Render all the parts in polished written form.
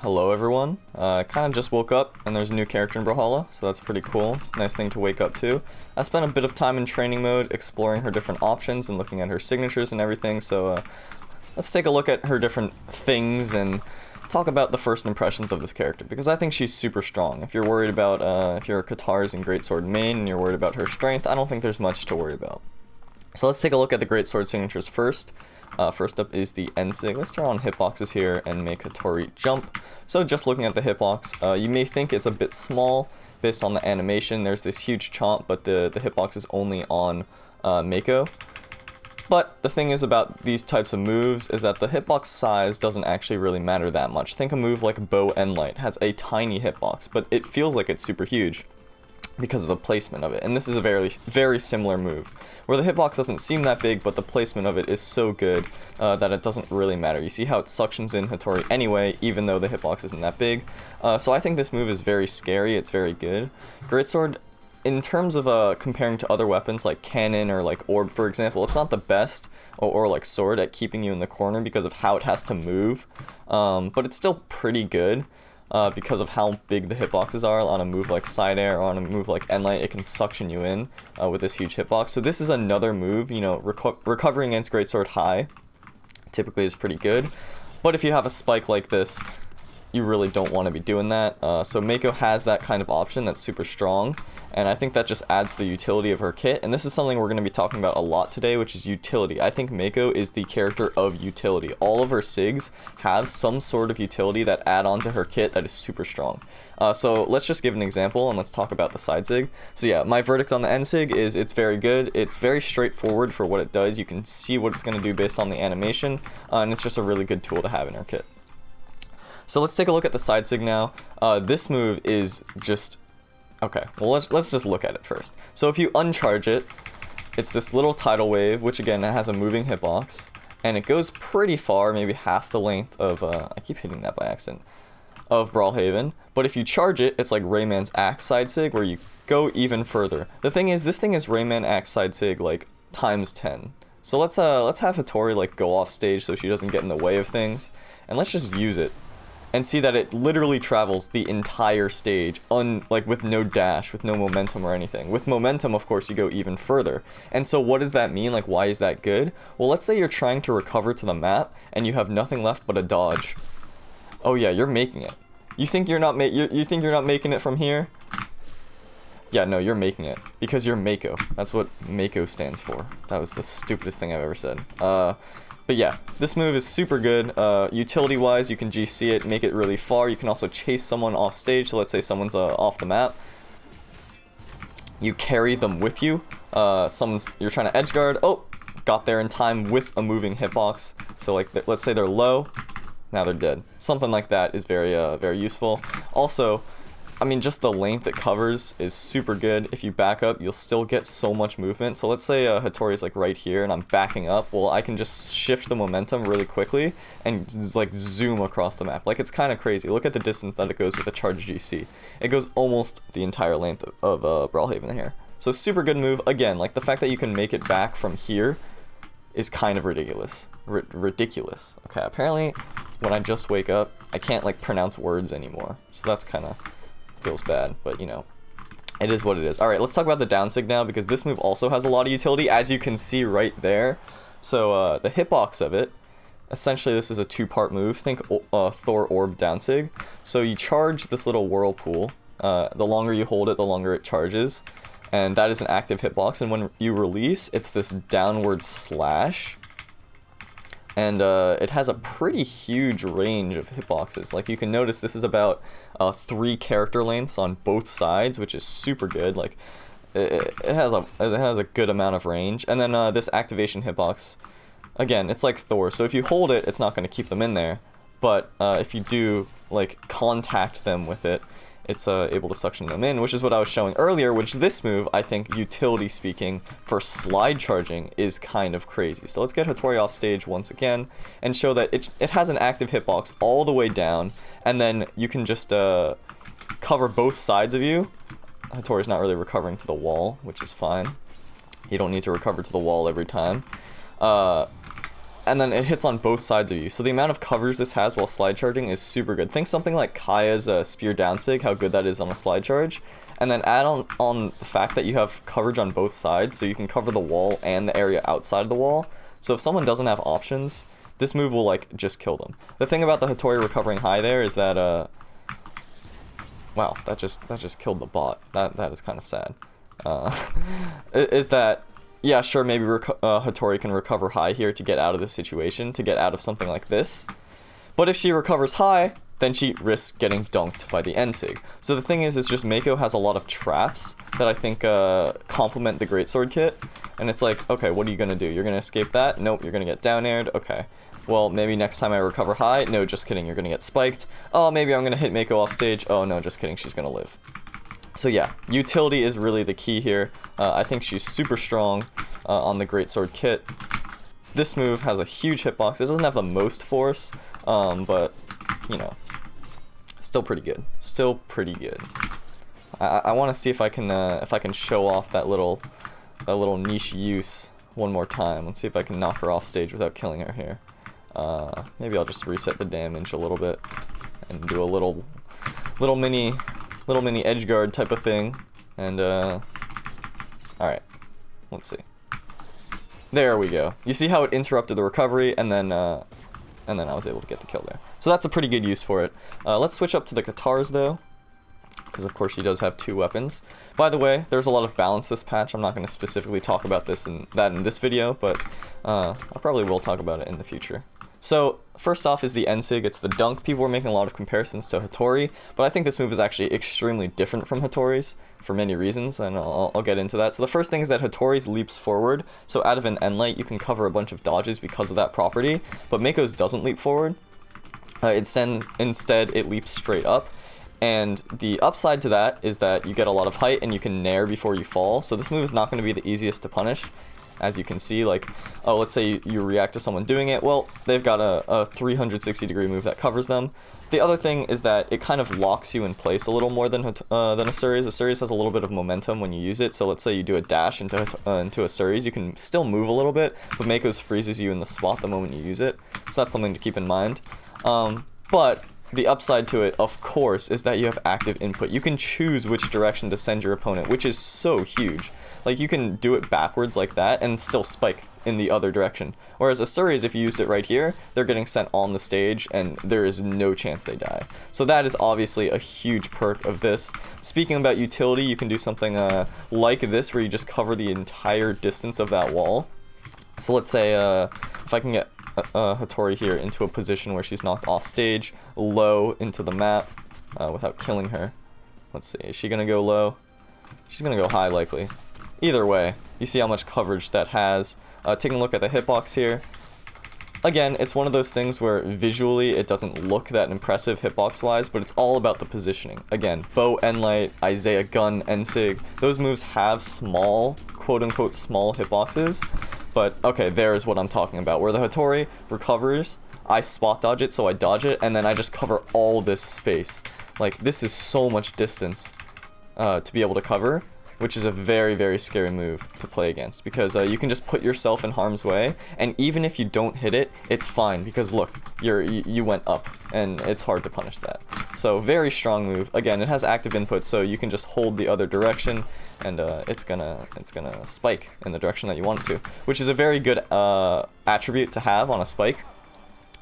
Hello everyone. Kind of just woke up and there's a new character in Brawlhalla, so that's pretty cool. Nice thing to wake up to. I spent a bit of time in training mode exploring her different options and looking at her signatures and everything, so let's take a look at her different things and talk about the first impressions of this character, because I think she's super strong. If you're worried about, if you're a Katars and Greatsword main and you're worried about her strength, I don't think there's much to worry about. So let's take a look at the Greatsword signatures first. First up is the end sig. Let's turn on hitboxes here and make Hattori jump. So just looking at the hitbox, you may think it's a bit small based on the animation. There's this huge chomp, but the hitbox is only on Mako. But the thing is about these types of moves is that the hitbox size doesn't actually really matter that much. Think a move like Bow and Light has a tiny hitbox, but it feels like it's super huge because of the placement of it. And this is a very similar move, where the hitbox doesn't seem that big, but the placement of it is so good that it doesn't really matter. You see how it suctions in Hattori anyway, even though the hitbox isn't that big. So I think this move is very scary, it's very good. Greatsword, in terms of comparing to other weapons like Cannon or like Orb, for example, it's not the best, or like Sword, at keeping you in the corner because of how it has to move, but it's still pretty good. Because of how big the hitboxes are. On a move like Side Air or on a move like Endlight, it can suction you in with this huge hitbox. So this is another move, you know, recovering against Greatsword high typically is pretty good. But if you have a spike like this, you really don't want to be doing that. So Mako has that kind of option that's super strong, and I think that just adds to the utility of her kit. And this is something we're going to be talking about a lot today, which is utility. I think Mako is the character of utility. All of her SIGs have some sort of utility that add on to her kit that is super strong. So let's just give an example and let's talk about the side SIG. So yeah, my verdict on the end SIG is it's very good. It's very straightforward for what it does. You can see what it's going to do based on the animation, and it's just a really good tool to have in her kit. So let's take a look at the side sig now. This move is just... Okay, well let's just look at it first. So if you uncharge it, it's this little tidal wave, which again has a moving hitbox, and it goes pretty far, maybe half the length of... I keep hitting that by accident. Of Brawlhaven. But if you charge it, it's like Rayman's Axe side sig, where you go even further. The thing is, this thing is Rayman Axe side sig like times 10. So let's have Hattori like go off stage so she doesn't get in the way of things, and let's just use it. And see that it literally travels the entire stage, like with no dash, with no momentum or anything. With momentum, of course, you go even further. And so what does that mean? Like, why is that good? Well, let's say you're trying to recover to the map, and you have nothing left but a dodge. Oh yeah, you're making it. You think you're not making it from here? Yeah, no, you're making it. Because you're Mako. That's what Mako stands for. That was the stupidest thing I've ever said. But yeah, this move is super good. Utility-wise, you can GC it, make it really far. You can also chase someone off stage. So let's say someone's off the map. You carry them with you. You're trying to edgeguard. Oh, got there in time with a moving hitbox. So like, let's say they're low. Now they're dead. Something like that is very useful. Also, I mean, just the length it covers is super good. If you back up, you'll still get so much movement. So let's say Hattori is like right here and I'm backing up. Well, I can just shift the momentum really quickly and like zoom across the map. Like, it's kind of crazy. Look at the distance that it goes with a charge GC. It goes almost the entire length of Brawlhaven here. So super good move. Again, like the fact that you can make it back from here is kind of ridiculous. Ridiculous. Okay, apparently when I just wake up, I can't like pronounce words anymore. So that's kind of... feels bad, but you know, it is what it is. Alright, let's talk about the down sig now, because this move also has a lot of utility, as you can see right there. So the hitbox of it, essentially this is a two-part move. Think Thor Orb down sig. So you charge this little whirlpool. The longer you hold it, the longer it charges, and that is an active hitbox. And when you release, it's this downward slash. And it has a pretty huge range of hitboxes. Like, you can notice this is about 3 character lengths on both sides, which is super good. Like, it has a good amount of range. And then this activation hitbox, again, it's like Thor. So if you hold it, it's not going to keep them in there. But if you do like contact them with it, it's able to suction them in, which is what I was showing earlier, which this move, I think, utility speaking, for slide charging is kind of crazy. So let's get Hattori off stage once again and show that it has an active hitbox all the way down, and then you can just cover both sides of you. Hattori's not really recovering to the wall, which is fine. You don't need to recover to the wall every time. and then it hits on both sides of you. So the amount of coverage this has while slide charging is super good. Think something like Kaya's spear down sig, how good that is on a slide charge. And then add on the fact that you have coverage on both sides, so you can cover the wall and the area outside of the wall. So if someone doesn't have options, this move will like just kill them. The thing about the Hattori recovering high there is that wow, that just killed the bot. That is kind of sad. Is that, yeah, sure, maybe Hattori can recover high here to get out of this situation, to get out of something like this. But if she recovers high, then she risks getting dunked by the Ensig. So the thing is just Mako has a lot of traps that I think complement the Greatsword kit. And it's like, okay, what are you going to do? You're going to escape that? Nope, you're going to get down aired. Okay. Well, maybe next time I recover high. No, just kidding, you're going to get spiked. Oh, maybe I'm going to hit Mako off stage. Oh, no, just kidding, she's going to live. So yeah, utility is really the key here. I think she's super strong on the Greatsword kit. This move has a huge hitbox. It doesn't have the most force, but, you know, still pretty good. Still pretty good. I want to see if I can show off that little niche use one more time. Let's see if I can knock her off stage without killing her here. Maybe I'll just reset the damage a little bit and do a little mini edge guard type of thing. And alright, let's see. There we go. You see how it interrupted the recovery, and then I was able to get the kill there. So that's a pretty good use for it. Let's switch up to the Katars though, because of course she does have 2 weapons. By the way, there's a lot of balance this patch. I'm not going to specifically talk about this in this video, but I probably will talk about it in the future. So first off is the Ensig. It's the dunk. People were making a lot of comparisons to Hattori, but I think this move is actually extremely different from Hattori's for many reasons, and I'll get into that. So the first thing is that Hattori's leaps forward, so out of an end light you can cover a bunch of dodges because of that property, but Mako's doesn't leap forward. Instead it leaps straight up, and the upside to that is that you get a lot of height and you can nair before you fall, so this move is not going to be the easiest to punish. As you can see, like, oh, let's say you react to someone doing it, well, they've got a 360 degree move that covers them. The other thing is that it kind of locks you in place a little more than Asuri's. Asuri's has a little bit of momentum when you use it, so let's say you do a dash into Asuri's, you can still move a little bit, but Mako's freezes you in the spot the moment you use it, so that's something to keep in mind. But the upside to it, of course, is that you have active input. You can choose which direction to send your opponent, which is so huge. Like, you can do it backwards like that and still spike in the other direction. Whereas Asuri's, if you used it right here, they're getting sent on the stage and there is no chance they die. So that is obviously a huge perk of this. Speaking about utility, you can do something like this where you just cover the entire distance of that wall. So let's say if I can get Hattori here into a position where she's knocked off stage, low into the map without killing her. Let's see, is she gonna go low? She's gonna go high likely. Either way, you see how much coverage that has. Taking a look at the hitbox here. Again, it's one of those things where visually it doesn't look that impressive hitbox wise, but it's all about the positioning. Again, bow, endlight, Isaiah gun, Ensig, those moves have small, quote unquote small hitboxes. But okay, there's what I'm talking about, where the Hattori recovers, I spot dodge it, so I dodge it, and then I just cover all this space. Like, this is so much distance to be able to cover, which is a very, very scary move to play against, because you can just put yourself in harm's way, and even if you don't hit it, it's fine, because look, you went up, and it's hard to punish that. So, very strong move. Again, it has active input, so you can just hold the other direction, and it's gonna spike in the direction that you want it to, which is a very good attribute to have on a spike,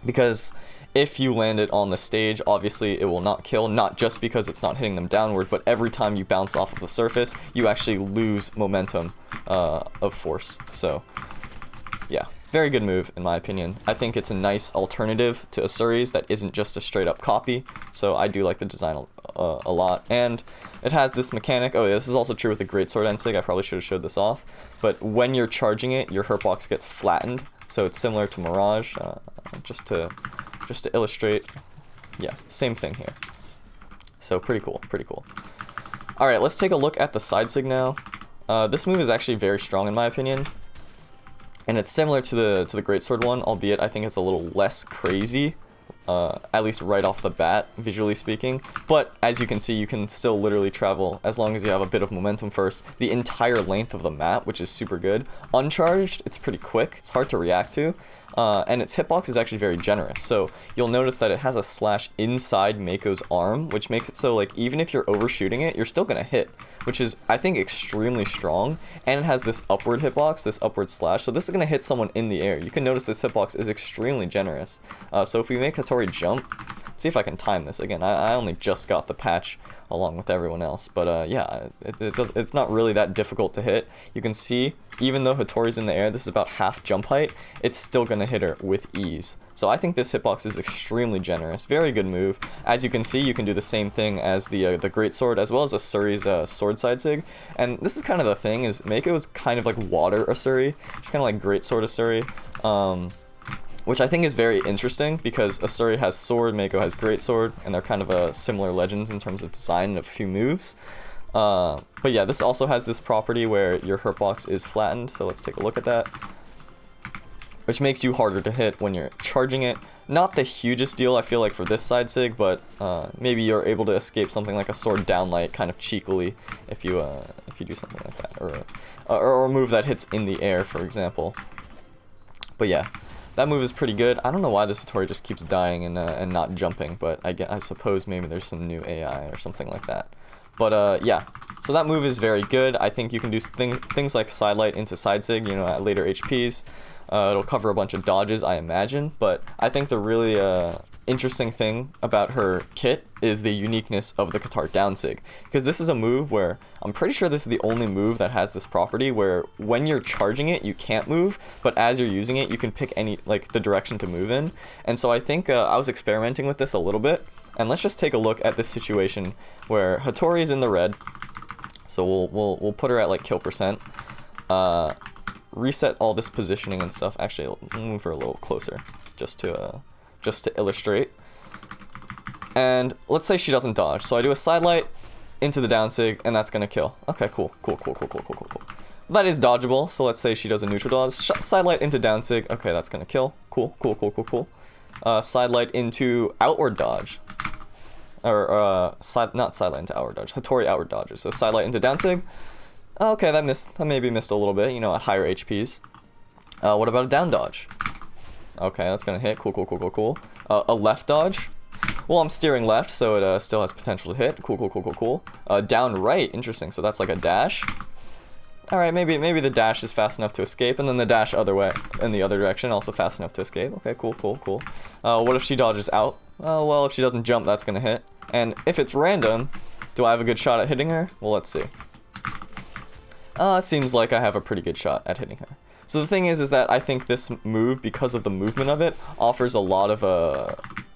because if you land it on the stage, obviously it will not kill, not just because it's not hitting them downward, but every time you bounce off of the surface, you actually lose momentum of force. So, yeah, very good move in my opinion. I think it's a nice alternative to Asuri's that isn't just a straight up copy, so I do like the design a lot. And it has this mechanic, oh yeah, this is also true with the Greatsword Ensig, I probably should have showed this off, but when you're charging it, your hitbox gets flattened, so it's similar to Mirage, just to illustrate. Yeah, same thing here. So pretty cool, pretty cool. Alright, let's take a look at the side sig now. This move is actually very strong in my opinion, and it's similar to the Greatsword one, albeit I think it's a little less crazy at least right off the bat, visually speaking. But as you can see, you can still literally travel, as long as you have a bit of momentum first, the entire length of the map, which is super good. Uncharged, it's pretty quick, it's hard to react to, and its hitbox is actually very generous. So you'll notice that it has a slash inside Mako's arm, which makes it so like even if you're overshooting it, you're still gonna hit, which is I think extremely strong. And it has this upward hitbox, this upward slash, so this is gonna hit someone in the air. You can notice this hitbox is extremely generous. So if we make Hattori jump, see if I can time this. Again, I only just got the patch along with everyone else, but yeah, it's not really that difficult to hit. You can see, even though Hattori's in the air, this is about half jump height, it's still gonna hit her with ease. So I think this hitbox is extremely generous. Very good move. As you can see, you can do the same thing as the Greatsword, as well as Asuri's sword side sig. And this is kind of the thing, is Mako is kind of like water Asuri. It's kind of like Greatsword Asuri. Which I think is very interesting, because Asuri has sword, Mako has Greatsword, and they're kind of similar legends in terms of design and a few moves. But yeah, this also has this property where your hurtbox is flattened, so let's take a look at that. Which makes you harder to hit when you're charging it. Not the hugest deal, I feel like, for this side sig, but maybe you're able to escape something like a sword downlight kind of cheekily if you do something like that, or a move that hits in the air, for example. But yeah. That move is pretty good. I don't know why this Hattori just keeps dying and not jumping, but I suppose maybe there's some new AI or something like that. But yeah, so that move is very good. I think you can do things like sidelight into side sig, you know, at later HPs. It'll cover a bunch of dodges, I imagine, but I think the really interesting thing about her kit is the uniqueness of the Katar down sig, because this is a move where I'm pretty sure this is the only move that has this property where when you're charging it you can't move, but as you're using it you can pick any, like, the direction to move in. And so I think I was experimenting with this a little bit, and let's just take a look at this situation where Hattori is in the red. So we'll put her at like kill percent, reset all this positioning and stuff. Actually, I'll move her a little closer just to illustrate. And let's say she doesn't dodge, so I do a sidelight into the down sig, and that's gonna kill. Okay, cool. That is dodgeable, so let's say she does a neutral dodge. Sidelight into down sig, okay, that's gonna kill. Cool. Sidelight into outward dodge. Or, not sidelight into outward dodge. Hattori outward dodges. So sidelight into down sig. Okay, that maybe missed a little bit, you know, at higher HPs. What about a down dodge? Okay, that's gonna hit. Cool. A left dodge. Well, I'm steering left, so it still has potential to hit. Cool. Down right, interesting. So that's like a dash. All right, maybe the dash is fast enough to escape, and then the dash other way in the other direction also fast enough to escape. Okay, cool. What if she dodges out? Well, if she doesn't jump, that's gonna hit. And if it's random, do I have a good shot at hitting her? Well, let's see. Seems like I have a pretty good shot at hitting her. So the thing is that I think this move, because of the movement of it, offers a lot of,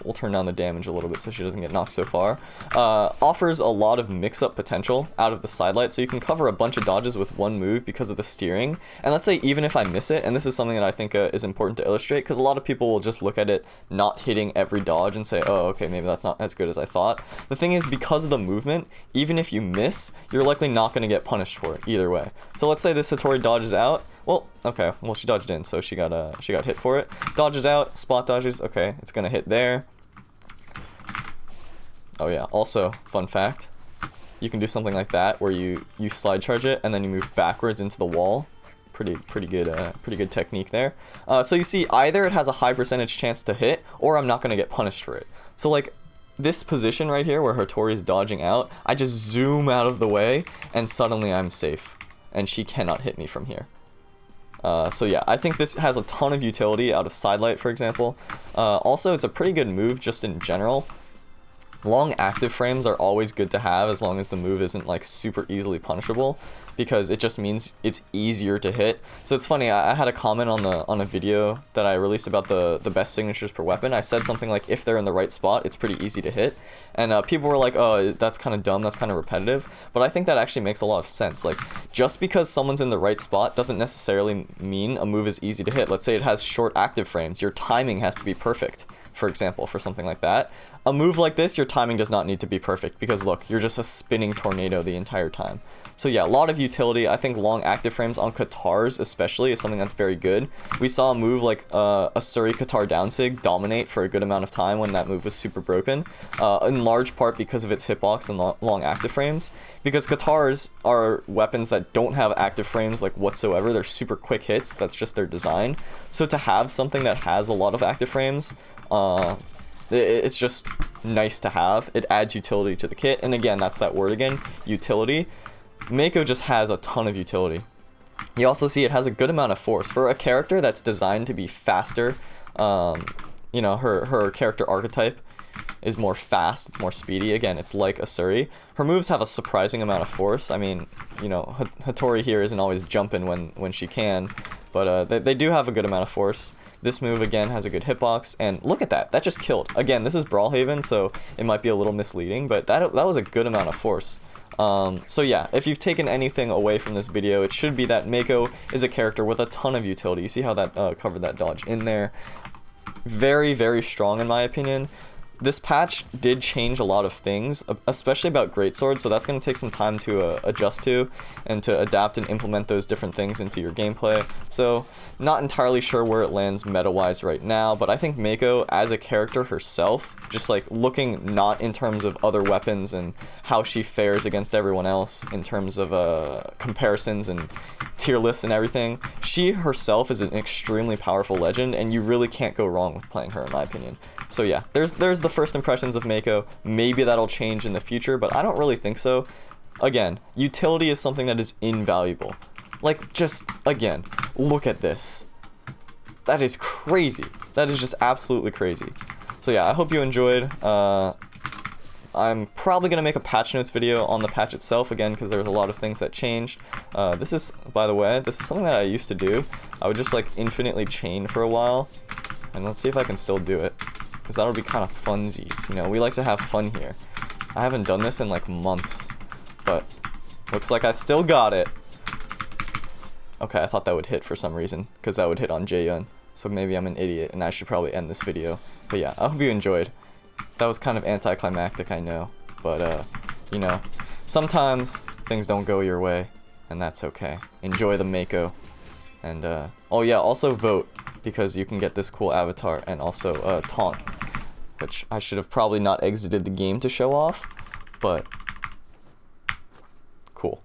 we'll turn down the damage a little bit so she doesn't get knocked so far, offers a lot of mix-up potential out of the sidelight, so you can cover a bunch of dodges with one move because of the steering. And let's say even if I miss it, and this is something that I think is important to illustrate, because a lot of people will just look at it not hitting every dodge and say, oh, okay, maybe that's not as good as I thought. The thing is, because of the movement, even if you miss, you're likely not going to get punished for it either way. So let's say this Hattori dodges out. Well, okay, well, she dodged in, so she got hit for it. Dodges out, spot dodges, okay, it's gonna hit there. Oh yeah, also, fun fact, you can do something like that where you slide charge it and then you move backwards into the wall. Pretty good technique there. So you see, either it has a high percentage chance to hit, or I'm not gonna get punished for it. So like, this position right here where Hattori is dodging out, I just zoom out of the way and suddenly I'm safe, and she cannot hit me from here. So yeah, I think this has a ton of utility out of sidelight, for example. Also, it's a pretty good move just in general. Long active frames are always good to have as long as the move isn't like super easily punishable, because it just means it's easier to hit. So it's funny, I had a comment on a video that I released about the best signatures per weapon. I said something like, if they're in the right spot, it's pretty easy to hit. And people were like, oh, that's kind of dumb, that's kind of repetitive. But I think that actually makes a lot of sense. Like, just because someone's in the right spot doesn't necessarily mean a move is easy to hit. Let's say it has short active frames. Your timing has to be perfect, for example, for something like that. A move like this, your timing does not need to be perfect, because look, you're just a spinning tornado the entire time. So yeah, a lot of utility. I think long active frames on Katars especially is something that's very good. We saw a move like asuri Katar down sig dominate for a good amount of time when that move was super broken, in large part because of its hitbox and long active frames. Because Katars are weapons that don't have active frames like whatsoever. They're super quick hits. That's just their design. So to have something that has a lot of active frames, it's just nice to have. It adds utility to the kit, and again, that's that word again, utility. Mako just has a ton of utility. You also see it has a good amount of force. For a character that's designed to be faster, you know, her character archetype is more fast, it's more speedy. Again, it's like Asuri. Her moves have a surprising amount of force. I mean, you know, Hattori here isn't always jumping when she can, but they do have a good amount of force. This move, again, has a good hitbox, and look at that, that just killed. Again, this is Brawlhalla, so it might be a little misleading, but that was a good amount of force. So yeah, if you've taken anything away from this video, it should be that Mako is a character with a ton of utility. You see how that covered that dodge in there. Very, very strong in my opinion. This patch did change a lot of things, especially about Greatsword, so that's going to take some time to adjust to and to adapt and implement those different things into your gameplay. So, not entirely sure where it lands meta-wise right now, but I think Mako, as a character herself, just like looking not in terms of other weapons and how she fares against everyone else in terms of comparisons and tier lists and everything, she herself is an extremely powerful legend, and you really can't go wrong with playing her, in my opinion. So yeah, there's the first impressions of Mako. Maybe that'll change in the future, but I don't really think so. Again, utility is something that is invaluable. Like, just, again, look at this. That is crazy. That is just absolutely crazy. So yeah, I hope you enjoyed. I'm probably going to make a patch notes video on the patch itself, again, because there's a lot of things that changed. This is, by the way, this is something that I used to do. I would just, like, infinitely chain for a while. And let's see if I can still do it, because that'll be kind of funsies, you know, we like to have fun here. I haven't done this in like months, but looks like I still got it. Okay, I thought that would hit for some reason, because that would hit on Jaeyun, so maybe I'm an idiot and I should probably end this video. But yeah, I hope you enjoyed. That was kind of anticlimactic, I know, but you know, sometimes things don't go your way, and that's okay. Enjoy the Mako, and oh yeah, also vote, because you can get this cool avatar and also taunt, which I should have probably not exited the game to show off, but cool.